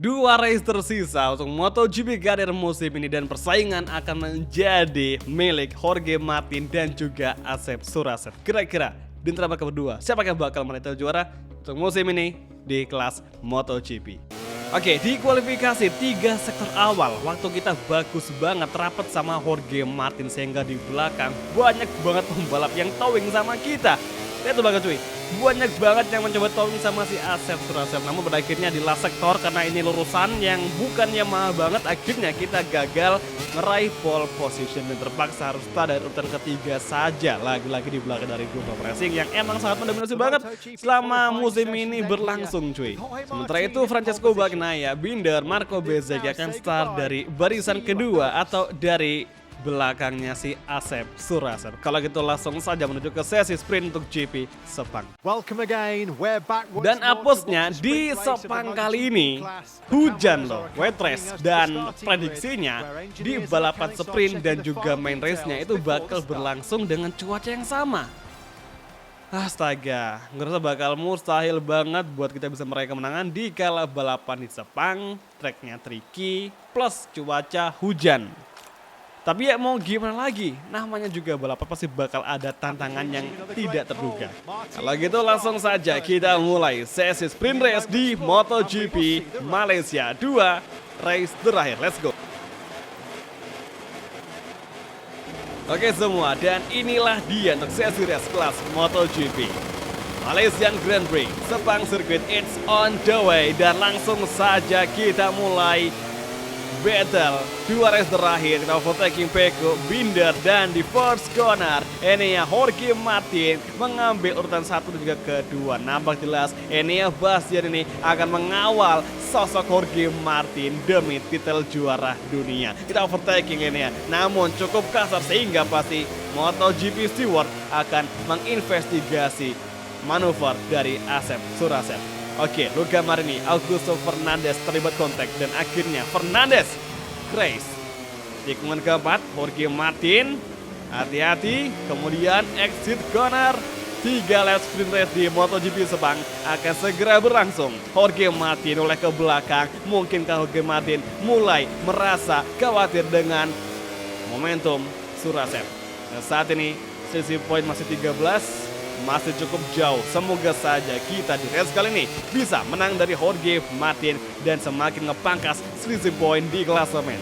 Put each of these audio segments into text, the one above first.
Dua race tersisa untuk MotoGP Karir musim ini dan persaingan akan menjadi milik Jorge Martin dan juga Asep Suraset. Kira-kira di antara mereka berdua siapa yang bakal menang juara untuk musim ini di kelas MotoGP? Oke, di kualifikasi 3 sektor awal waktu kita bagus banget rapat sama Jorge Martin sehingga di belakang banyak banget pembalap yang towing sama kita. Lihat tuh banget cuy, banyak banget yang mencoba towing sama si Asep Suraset. Namun pada akhirnya di last sektor karena ini lurusan yang bukannya mahal banget, akhirnya kita gagal meraih pole position dan terpaksa harus start dari urutan ketiga saja. Lagi-lagi di belakang dari Global Racing yang emang sangat mendominasi banget selama musim ini berlangsung cuy. Sementara itu Francesco Bagnaia, Binder, Marco Bezzecchi akan start dari barisan kedua atau dari belakangnya si Asep Suraset. Kalau gitu langsung saja menuju ke sesi sprint untuk GP Sepang. Dan apesnya di Sepang kali ini hujan loh, wet race, dan prediksinya di balapan sprint dan juga main race-nya itu bakal berlangsung dengan cuaca yang sama. Astaga, ngerasa bakal mustahil banget buat kita bisa meraih kemenangan di kala balapan di Sepang, tracknya tricky, plus cuaca hujan. Tapi ya mau gimana lagi, namanya juga balapan pasti bakal ada tantangan yang tidak terduga. Kalau gitu langsung saja kita mulai sesi sprint race di MotoGP Malaysia 2 race terakhir, let's go. Oke semua, dan inilah dia untuk sesi race kelas MotoGP Malaysian Grand Prix Sepang Circuit, it's on the way. Dan langsung saja kita mulai battle 2 race terakhir. Kita overtaking Pecco, Binder, dan di first corner Enea Jorge Martin mengambil urutan 1 dan juga kedua. Nampak jelas Enea Bastian ini akan mengawal sosok Jorge Martin demi titel juara dunia. Kita overtaking Enea, namun cukup kasar sehingga pasti MotoGP Steward akan menginvestigasi manuver dari Asep Suraset. Oke, Luca Marini, Augusto Fernandez terlibat kontak dan akhirnya Fernandez crash. Tikungan keempat, Jorge Martin, hati-hati. Kemudian exit corner, 3 lap sprint race di MotoGP Sepang akan segera berlangsung. Jorge Martin oleh ke belakang, mungkinkah Jorge Martin mulai merasa khawatir dengan momentum Suraset. Dan saat ini sisi poin masih 13. Masih cukup jauh, semoga saja kita di race kali ini bisa menang dari Jorge Martin dan semakin ngepangkas selisih poin di klasemen.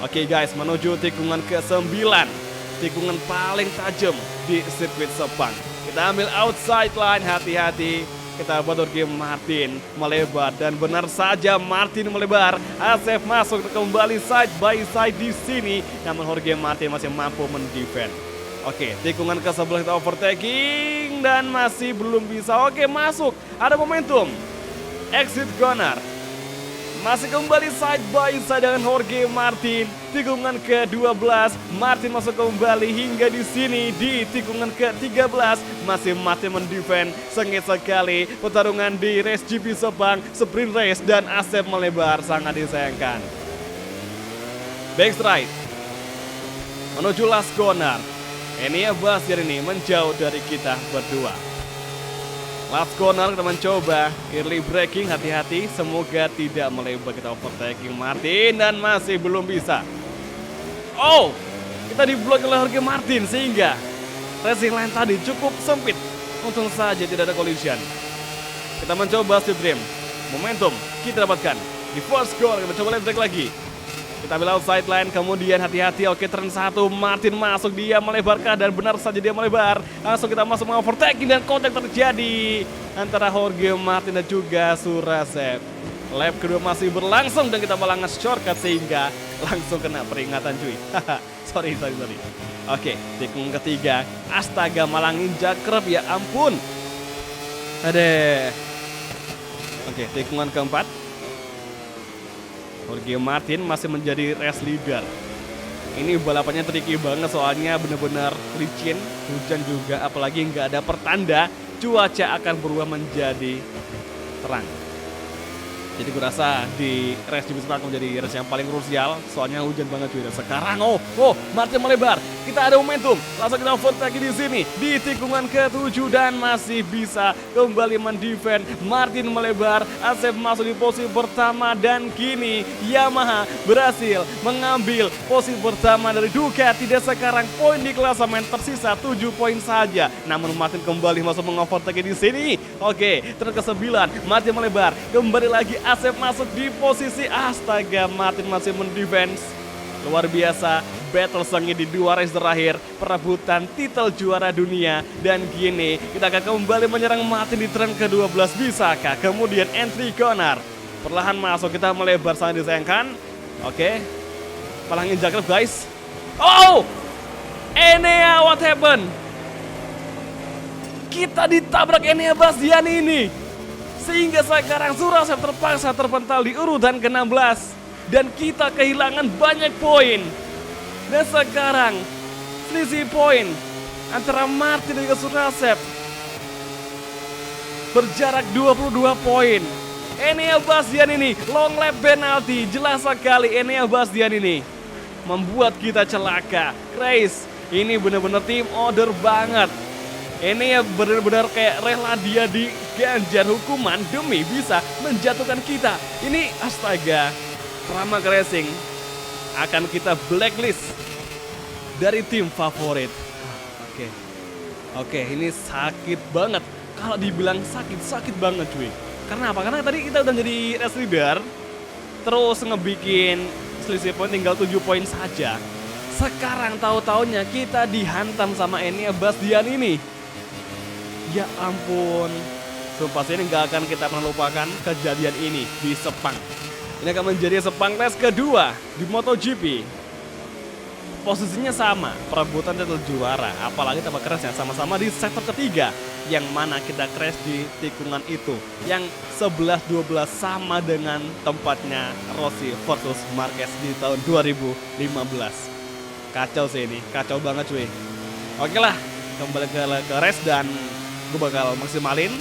Oke guys, menuju tikungan ke-9, tikungan paling tajam di sirkuit Sepang. Kita ambil outside line, hati-hati. Kita buat Jorge Martin melebar dan benar saja Martin melebar. Asep masuk kembali side by side di sini, namun Jorge Martin masih mampu mendefend. Oke, tikungan ke-11 kita overtaking dan masih belum bisa. Oke, masuk. Ada momentum. Exit corner. Masih kembali side by side dengan Jorge Martin. Tikungan ke-12, Martin masuk kembali hingga di sini di tikungan ke-13 masih Martin mendefend. Sengit sekali pertarungan di race GP Sepang, sprint race, dan Asep melebar, sangat disayangkan. Backstride menuju last corner. Enea Bastian ini menjauh dari kita berdua. Last corner kita mencoba early braking, hati-hati semoga tidak melebar. Kita overtaking Martin dan masih belum bisa. Oh, kita diblok oleh Jorge Martin sehingga racing line tadi cukup sempit. Untung saja tidak ada collision. Kita mencoba steel trim. Momentum kita dapatkan di first corner. Kita coba left track lagi. Kita ambil outside line, kemudian hati-hati. Oke, turn 1, Martin masuk, dia melebarkah dan benar saja dia melebar. Langsung kita masuk overtaking dan kontak terjadi antara Jorge Martin dan juga Suraset. Lap kedua masih berlangsung dan kita malah nge-shortcut sehingga langsung kena peringatan cuy. sorry. Oke, tikungan ketiga. Astaga, malah nginjak kerap, ya ampun. Adeh. Oke, tikungan keempat. Jorge Martin masih menjadi race leader. Ini balapannya tricky banget soalnya benar-benar licin, hujan juga, apalagi nggak ada pertanda cuaca akan berubah menjadi terang. Jadi gue rasa di race di Sepang menjadi race yang paling krusial, soalnya hujan banget cuy. Dan sekarang Martin melebar. Kita ada momentum. Langsung kita overtake di sini di tikungan ke-7 dan masih bisa kembali mendefend. Martin melebar, Asep masuk di posisi pertama dan kini Yamaha berhasil mengambil posisi pertama dari Ducati. Dan sekarang poin di klasemen tersisa 7 poin saja. Namun Martin kembali masuk mengovertake di sini. Oke, terus ke-9 Martin melebar, kembali lagi Asep masuk di posisi. Astaga, Martin masih mendefense. Luar biasa, battle sengit di 2 race terakhir, perebutan titel juara dunia. Dan kini kita akan kembali menyerang Martin di turn ke-12. Bisakah? Kemudian entry corner, perlahan masuk, kita melebar, sangat disayangkan. Oke, malah nginjak klub guys. Enea, what happened? Kita ditabrak Enea Bastian ini, sehingga sekarang Surasep terpaksa terpental di urutan ke-16 dan kita kehilangan banyak poin. Dan sekarang selisih poin antara Martin dan Surasep berjarak 22 poin. Enea Bastian ini long lap penalty, jelas sekali Enea Bastian ini membuat kita celaka. Chris, ini benar-benar tim order banget. Ini ya benar-benar kayak rela dia diganjar hukuman demi bisa menjatuhkan kita. Ini astaga, Pramac Racing akan kita blacklist dari tim favorit. Oke, ini sakit banget. Kalau dibilang sakit banget cuy. Karena apa? Karena tadi kita udah jadi race leader, terus ngebikin selisih poin tinggal 7 poin saja. Sekarang tahu-taunya kita dihantam sama Enea Bastian ini. Ya ampun, sumpah ini gak akan kita pernah lupakan kejadian ini di Sepang. Ini akan menjadi Sepang race kedua di MotoGP. Posisinya sama, perebutan titel juara. Apalagi tempat crashnya sama-sama di sektor ketiga, yang mana kita crash di tikungan itu, yang 11-12 sama dengan tempatnya Rossi versus Marquez di tahun 2015. Kacau sih ini, kacau banget cuy. Oke lah, kembali ke race dan gue bakal maksimalin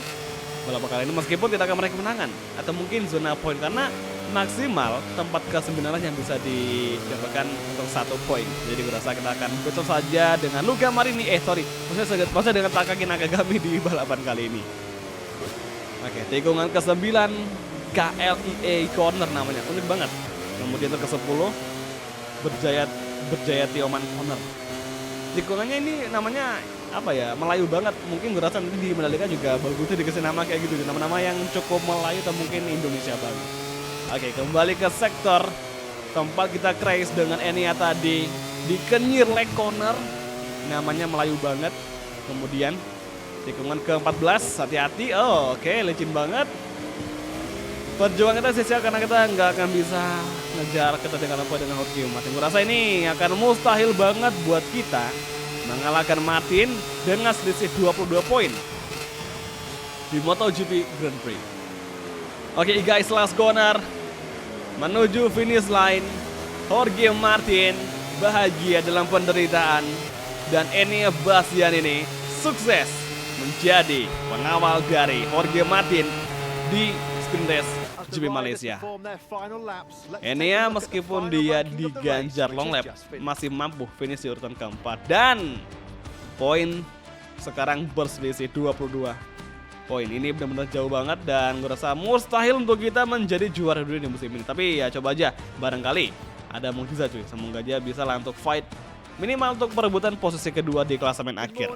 beberapa kali ini meskipun tidak akan meraih kemenangan atau mungkin zona poin, karena maksimal tempat ke-9 yang bisa didapatkan untuk 1 poin. Jadi gue rasa kita akan betul saja dengan Luca Marini, maksudnya dengan Takaki Nakagami di balapan kali ini. Oke, tikungan ke-9 KLIA corner namanya, unik banget. Kemudian ke-10 Berjaya Tioman corner. Tikungannya ini namanya apa ya, Melayu banget. Mungkin gue rasa nanti di Mandalika juga bagusnya dikasih nama kayak gitu, nama-nama yang cukup Melayu atau mungkin Indonesia banget. Oke, kembali ke sektor tempat kita crash dengan Enea tadi di Kenyir leg corner, namanya Melayu banget. Kemudian tikungan ke-14, hati-hati. Oke, licin banget. Perjuangan kita sia-sia karena kita nggak akan bisa ngejar ketertinggalan poin dengan Jorge Martin. Gue rasa ini akan mustahil banget buat kita mengalahkan Martin dengan selisih 22 poin di MotoGP Grand Prix. Oke guys, last corner menuju finish line. Jorge Martin bahagia dalam penderitaan dan Enea Bastian ini sukses menjadi pengawal dari Jorge Martin di sprint race GP Malaysia. Enea meskipun dia diganjar long lap masih mampu finish di urutan keempat dan poin sekarang berselisih 22 poin. Ini benar-benar jauh banget dan gue rasa mustahil untuk kita menjadi juara dunia di musim ini. Tapi ya coba aja, barangkali ada mukjizat cuy. Semoga dia bisa lah untuk fight minimal untuk perebutan posisi kedua di klasemen akhir.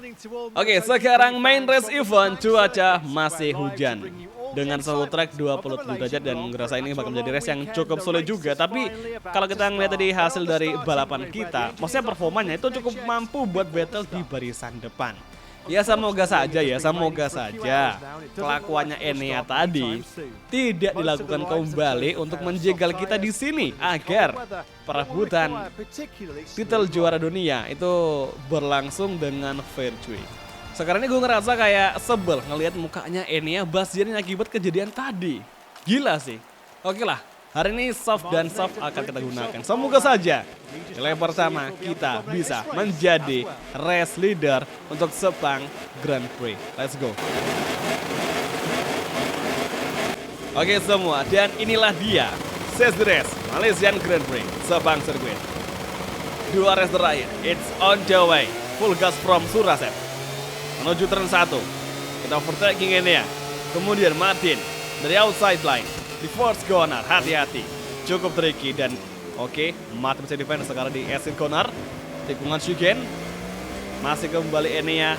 Oke, sekarang main race event, cuaca masih hujan dengan suhu track 27 derajat dan ngerasa ini bakal menjadi race yang cukup sulit juga. Tapi kalau kita ngeliat tadi hasil dari balapan kita, maksudnya performanya itu cukup mampu buat battle di barisan depan. Ya semoga saja kelakuannya Enea tadi tidak dilakukan kembali untuk menjegal kita di sini agar perebutan titel juara dunia itu berlangsung dengan fair cuy. Sekarang ini gue ngerasa kayak sebel ngelihat mukanya Enea Bastian akibat kejadian tadi. Gila sih. Oke lah, hari ini soft dan soft akan kita gunakan. Semoga saja di lap pertama kita bisa menjadi race leader untuk Sepang Grand Prix. Let's go. Oke semua, dan inilah dia sesi race Malaysian Grand Prix Sepang Sirkuit. Dua race terakhir, it's on the way. Full gas from Surasep menuju turn 1. Kita overtaking ini ya. Kemudian Martin dari outside line di first corner, hati-hati, cukup tricky. Dan oke, Martin bisa defense sekarang di exit corner. Tikungan Shigen, masih kembali Enea.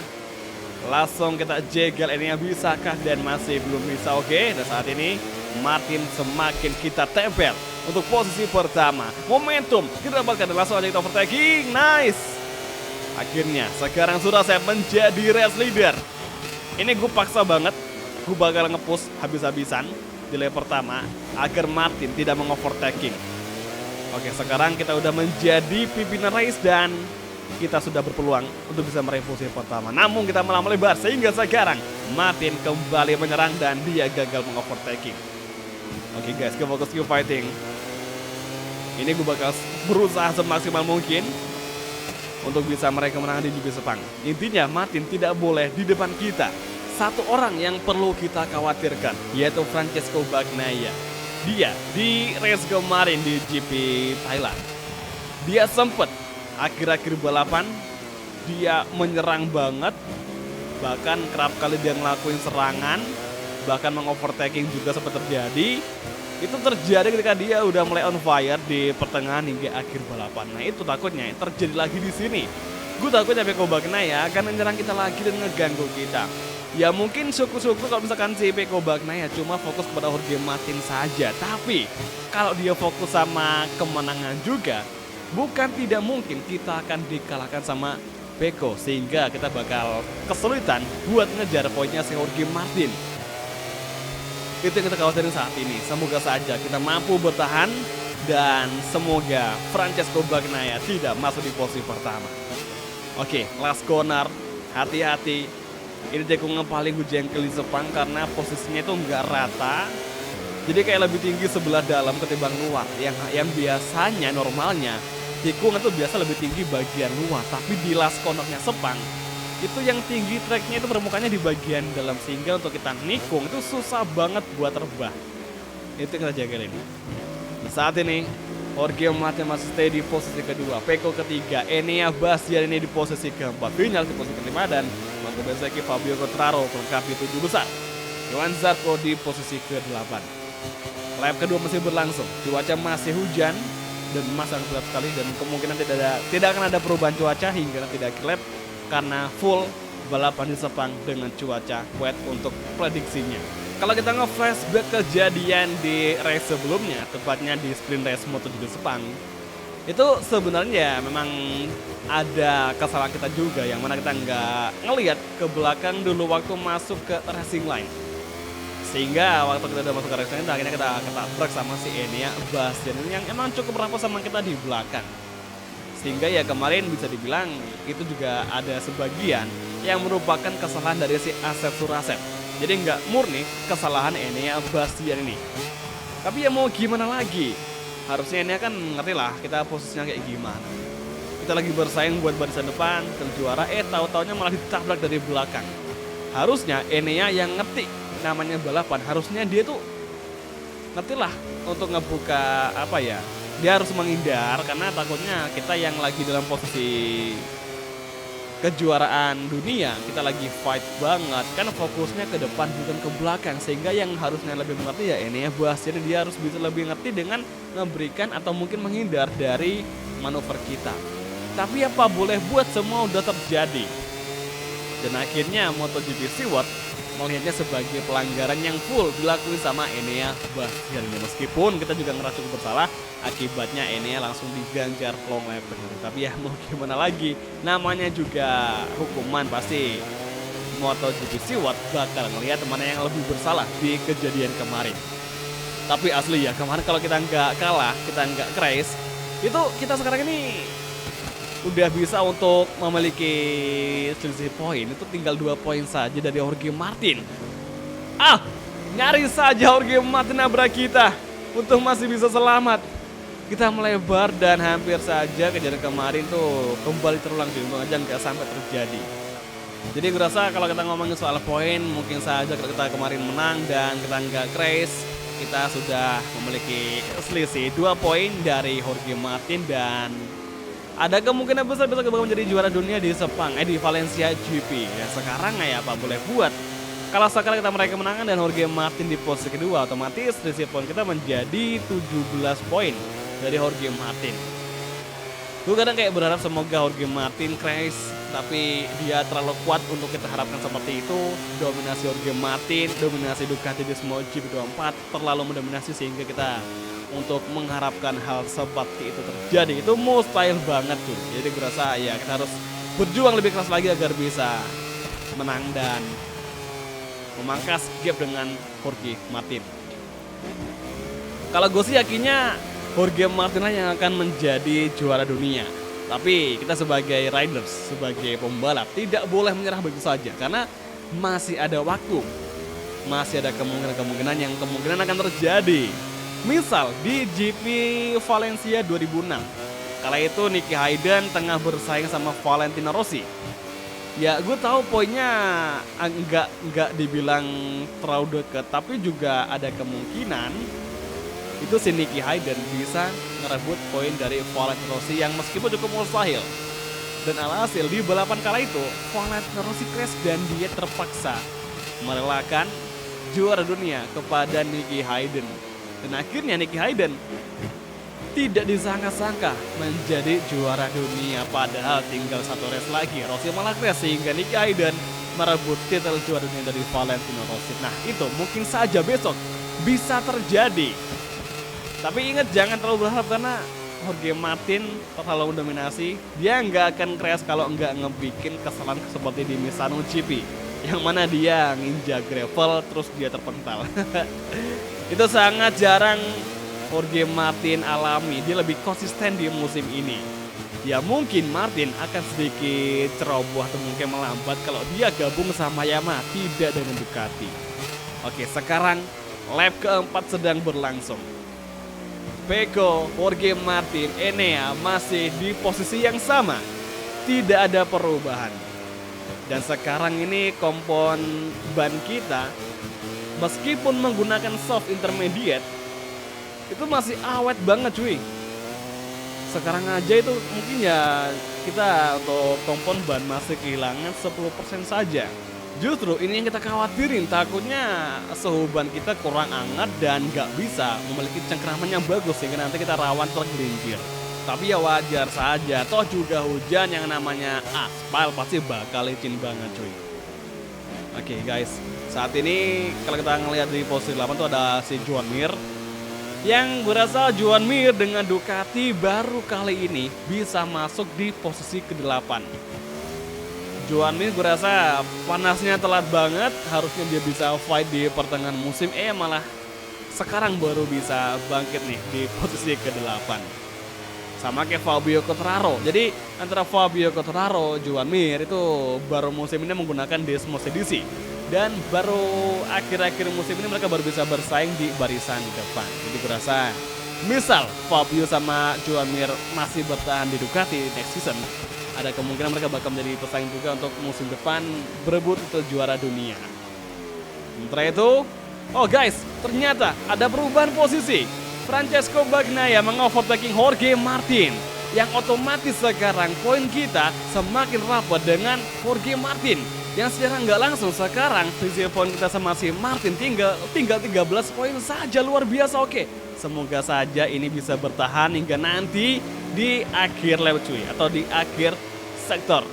Langsung kita jegal Enea, bisakah? Dan masih belum bisa. Oke, dan saat ini Martin semakin kita tempel untuk posisi pertama. Momentum kita dapatkan dan langsung aja kita overtaking. Nice. Akhirnya sekarang Surasep menjadi race leader. Ini gue paksa banget, gue bakal nge-push habis-habisan di lap pertama agar Martin tidak mengovertaking. Oke, sekarang kita udah menjadi pimpinan race dan kita sudah berpeluang untuk bisa meraih posisi pertama. Namun kita malah melebar sehingga sekarang Martin kembali menyerang dan dia gagal mengovertaking. Oke guys, ke fokus Q fighting. Ini gue bakal berusaha semaksimal mungkin untuk bisa meraih kemenangan di GP Sepang. Intinya Martin tidak boleh di depan kita. Satu orang yang perlu kita khawatirkan, yaitu Francesco Bagnaia. Dia di race kemarin di GP Thailand, dia sempet akhir-akhir balapan dia menyerang banget, bahkan kerap kali dia ngelakuin serangan, bahkan mengovertaking juga sempat terjadi. Itu terjadi ketika dia udah mulai on fire di pertengahan hingga akhir balapan. Nah itu takutnya terjadi lagi di sini. Gue takutnya Pecco Bagnaia akan menyerang kita lagi dan ngeganggu kita. Ya mungkin syukur-syukur kalau misalkan si Pecco Bagnaia cuma fokus kepada Jorge Martin saja. Tapi kalau dia fokus sama kemenangan juga, bukan tidak mungkin kita akan dikalahkan sama Pecco, sehingga kita bakal kesulitan buat ngejar poinnya si Jorge Martin. Itu yang kita khawatirin saat ini. Semoga saja kita mampu bertahan dan semoga Francesco Bagnaia tidak masuk di posisi pertama. Oke, last corner, hati-hati. Ini tikungan paling gue jengkel di Sepang karena posisinya itu nggak rata. Jadi kayak lebih tinggi sebelah dalam ketimbang luar. Yang biasanya normalnya tikungan itu biasa lebih tinggi bagian luar, tapi di last cornernya Sepang itu yang tinggi treknya itu permukaannya di bagian dalam, sehingga untuk kita nikung itu susah banget buat terbang. Itu yang kita jaga ini. Saat ini Jorge Martin masih stay di posisi kedua, Pecco ketiga, Enea Bastian ini di posisi keempat, Vinyals di posisi kelima, dan Marco Bezzecchi, Fabio Quartararo melengkapi 7 besar. Johann Zarco di posisi ke-8. Lap kedua masih berlangsung, cuaca masih hujan dan masih sangat gelap sekali, dan kemungkinan tidak akan ada perubahan cuaca hingga nanti di akhir lap karena full balapan di Sepang dengan cuaca wet untuk prediksinya. Kalau kita nge-flashback kejadian di race sebelumnya, tepatnya di sprint race MotoGP Sepang, itu sebenarnya memang ada kesalahan kita juga, yang mana kita nggak ngelihat ke belakang dulu waktu masuk ke racing line. Sehingga waktu kita udah masuk ke racing line, akhirnya kita ketabrak sama si Enea Bastian yang emang cukup rapuh sama kita di belakang. Sehingga ya kemarin bisa dibilang itu juga ada sebagian yang merupakan kesalahan dari si Asep Surasep. Jadi nggak murni kesalahan Enea Bastian ini. Tapi ya mau gimana lagi? Harusnya Enea kan ngerti lah kita posisinya kayak gimana. Kita lagi bersaing buat barisan depan, ke juara, tahu-taunya malah ditabrak dari belakang. Harusnya Enea yang ngerti namanya balapan, harusnya dia tuh ngerti lah untuk ngebuka apa ya. Dia harus menghindar karena takutnya kita yang lagi dalam posisi kejuaraan dunia, kita lagi fight banget kan, fokusnya ke depan bukan ke belakang, sehingga yang harusnya lebih mengerti ya Enea Bastian, dia harus bisa lebih ngerti dengan memberikan atau mungkin menghindar dari manuver kita. Tapi apa boleh buat, semua udah terjadi. Dan akhirnya MotoGP Steward melihatnya sebagai pelanggaran yang full dilakuin sama Enea Bastian. Meskipun kita juga ngerasa cukup bersalah, akibatnya Enea langsung diganjar long lap. Tapi ya mau gimana lagi, namanya juga hukuman, pasti MotoGP Steward bakal ngelihat mana yang lebih bersalah di kejadian kemarin. Tapi asli ya, kemarin kalau kita nggak kalah, kita nggak crash, itu kita sekarang ini udah bisa untuk memiliki selisih poin. Itu tinggal 2 poin saja dari Jorge Martin. Nyaris saja Jorge Martin nabrak kita untuk masih bisa selamat. Kita melebar dan hampir saja kejadian kemarin tuh kembali terulang, untung aja nggak sampai terjadi. Jadi gue rasa kalau kita ngomongin soal poin, mungkin saja kalau kita kemarin menang dan kita nggak crash, kita sudah memiliki selisih 2 poin dari Jorge Martin dan ada kemungkinan besar bisa bakal menjadi juara dunia di di Valencia GP. Ya sekarang ya apa boleh buat. Kalau sekarang kita meraih kemenangan dan Jorge Martin di posisi kedua, otomatis selisih poin kita menjadi 17 poin dari Jorge Martin. Gue kadang kayak berharap semoga Jorge Martin crash, tapi dia terlalu kuat untuk kita harapkan seperti itu. Dominasi Jorge Martin, dominasi Ducati di semua GP24 terlalu mendominasi sehingga kita untuk mengharapkan hal seperti itu terjadi itu mustahil banget tuh. Jadi gue rasa ya kita harus berjuang lebih keras lagi agar bisa menang dan memangkas gap dengan Jorge Martin. Kalau gue sih yakinnya Jorge Martin lah yang akan menjadi juara dunia. Tapi kita sebagai riders, sebagai pembalap tidak boleh menyerah begitu saja karena masih ada waktu. Masih ada kemungkinan-kemungkinan yang kemungkinan akan terjadi. Misal di GP Valencia 2006. Kala itu Nicky Hayden tengah bersaing sama Valentino Rossi. Ya gue tahu poinnya enggak dibilang terlalu dekat, tapi juga ada kemungkinan itu si Nicky Hayden bisa ngerebut poin dari Valentino Rossi yang meskipun cukup mustahil. Dan alhasil di balapan kala itu Valentino Rossi crash dan dia terpaksa merelakan juara dunia kepada Nicky Hayden. Dan akhirnya Nicky Hayden tidak disangka-sangka menjadi juara dunia, padahal tinggal 1 race lagi Rossi malah crash sehingga Nicky Hayden merebut titel juara dunia dari Valentino Rossi. Nah itu mungkin saja besok bisa terjadi, tapi ingat jangan terlalu berharap karena Jorge Martin terlalu mendominasi. Dia nggak akan crash kalau nggak ngebikin kesalahan seperti di Misano GP yang mana dia nginjak gravel terus dia terpental. Itu sangat jarang Jorge Martin alami, dia lebih konsisten di musim ini. Ya mungkin Martin akan sedikit ceroboh atau mungkin melambat kalau dia gabung sama Yamaha, tidak dengan Ducati. Oke, sekarang lap keempat sedang berlangsung. Pecco, Jorge Martin, Enea masih di posisi yang sama, tidak ada perubahan. Dan sekarang ini kompon ban kita meskipun menggunakan soft intermediate itu masih awet banget cuy. Sekarang aja itu mungkin ya kita untuk kompon ban masih kehilangan 10% saja. Justru ini yang kita khawatirin, takutnya suhu ban kita kurang hangat dan gak bisa memiliki cengkraman yang bagus sehingga nanti kita rawan tergelincir. Tapi ya wajar saja, toh juga hujan yang namanya aspal pasti bakal licin banget cuy. Oke guys, saat ini kalau kita ngelihat di posisi 8 tuh ada si Joan Mir. Yang berasa Joan Mir dengan Ducati baru kali ini bisa masuk di posisi ke-8. Joan Mir berasa panasnya telat banget, harusnya dia bisa fight di pertengahan musim, malah sekarang baru bisa bangkit nih di posisi ke-8. Sama kayak Fabio Quartararo. Jadi antara Fabio Quartararo, Joan Mir itu baru musim ini menggunakan Desmos edisi. Dan baru akhir-akhir musim ini mereka baru bisa bersaing di barisan depan. Jadi berasa misal Fabio sama Joan Mir masih bertahan di Ducati next season, ada kemungkinan mereka bakal menjadi pesaing juga untuk musim depan berebut untuk juara dunia. Sementara itu, oh guys, ternyata ada perubahan posisi. Francesco Bagnaia mengovertaking Jorge Martin, yang otomatis sekarang poin kita semakin rapat dengan Jorge Martin. Yang secara nggak langsung sekarang selisih poin kita sama si Martin tinggal 13 poin saja, luar biasa. Oke, semoga saja ini bisa bertahan hingga nanti di akhir lap cuy, atau di akhir sektor.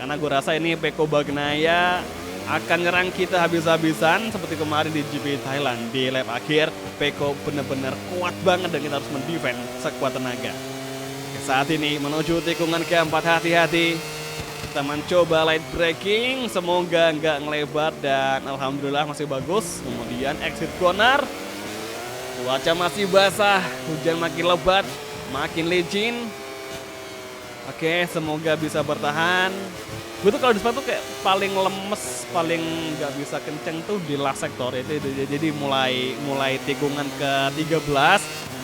Karena gue rasa ini Pecco Bagnaia akan nyerang kita habis-habisan seperti kemarin di GP Thailand. Di lap akhir Pecco benar-benar kuat banget dan kita harus mendefend sekuat tenaga. Oke, saat ini menuju tikungan keempat, hati-hati. Kita mencoba light braking, semoga nggak ngelebar dan alhamdulillah masih bagus. Kemudian exit corner, cuaca masih basah, hujan makin lebat, makin licin. Oke, semoga bisa bertahan. Gue tuh kalau di sepatu kayak paling lemes, paling nggak bisa kenceng tuh di last sektor itu. Jadi mulai tikungan ke 13,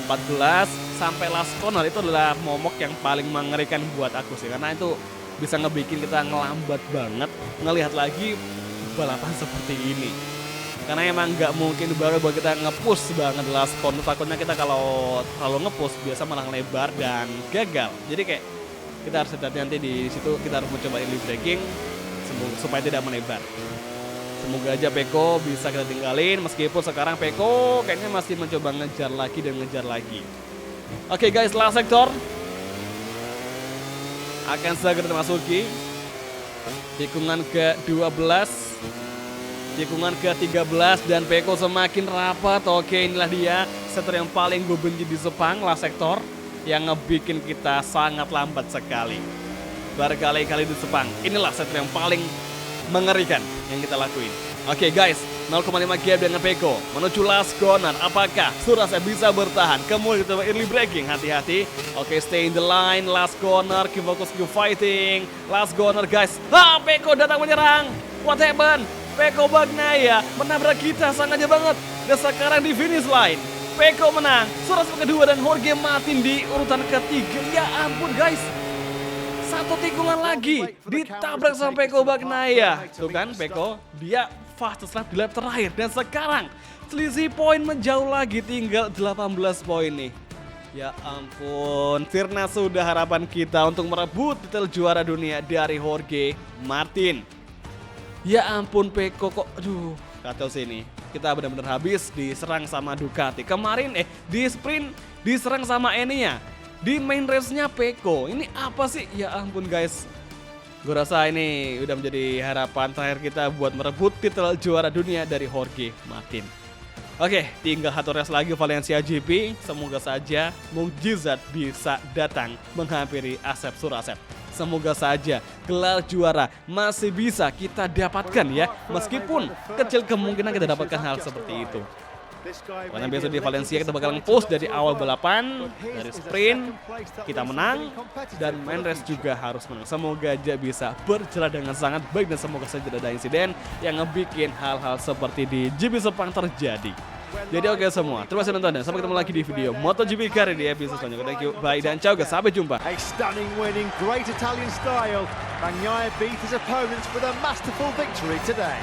14 sampai last corner itu adalah momok yang paling mengerikan buat aku sih, karena itu bisa ngebikin kita ngelambat banget ngelihat lagi balapan seperti ini. Karena emang nggak mungkin baru buat kita nge-push banget last corner. Takutnya kita kalau terlalu nge-push biasa malah lebar dan gagal. Jadi kayak kita harus hati-hati nanti di situ, kita harus mencoba early braking supaya tidak melebar. Semoga aja Peko bisa kita tinggalin, meskipun sekarang Peko kayaknya masih mencoba ngejar lagi dan ngejar lagi. Oke guys, last sektor akan segera memasuki tikungan ke-12, tikungan ke-13, dan Peko semakin rapat. Oke, inilah dia sektor yang paling gue benci di Sepang, last sektor, yang ngebikin kita sangat lambat sekali. Berkali-kali di Sepang, inilah sektor yang paling mengerikan yang kita lakuin. Oke guys, 0,5 gap dengan Peko menuju last corner. Apakah Surasa bisa bertahan? Kemudian kita early braking, hati-hati. Oke, stay in the line, last corner, keep focus, keep fighting. Last corner guys. Peko datang menyerang. What happened? Peko Bagnaia menabrak kita sangat jauh banget. Dan sekarang di finish line, Peko menang, Surasa kedua, dan Jorge Martin di urutan ketiga. Ya ampun guys, satu tikungan lagi ditabrak sama Peko Bagnaia. Tuh kan Peko, dia fastest lap di lap terakhir. Dan sekarang selisih poin menjauh lagi, tinggal 18 poin nih. Ya ampun, sirna sudah harapan kita untuk merebut titel juara dunia dari Jorge Martin. Ya ampun Peko kok, aduh kacau sini. Kita benar-benar habis diserang sama Ducati. Kemarin di sprint diserang sama Enea. Di main race-nya Peko. Ini apa sih? Ya ampun guys. Gue rasa ini udah menjadi harapan terakhir kita buat merebut titel juara dunia dari Jorge Martin. Oke, tinggal satu race lagi Valencia GP. Semoga saja mukjizat bisa datang menghampiri Asep Surasep. Semoga saja gelar juara masih bisa kita dapatkan ya. Meskipun kecil kemungkinan kita dapatkan hal seperti itu. Karena biasa di Valencia kita bakal nge-push dari awal balapan, dari sprint kita menang, dan main race juga harus menang. Semoga aja bisa berjalan dengan sangat baik, dan semoga saja tidak ada insiden yang ngebikin hal-hal seperti di GP Sepang terjadi. Jadi oke semua, terima kasih nonton dan sampai ketemu lagi di video MotoGP kali di episode selanjutnya. Thank you, bye dan ciao guys, sampai jumpa. A stunning winning, great Italian style. Bagnaia beat his opponents with a masterful victory today.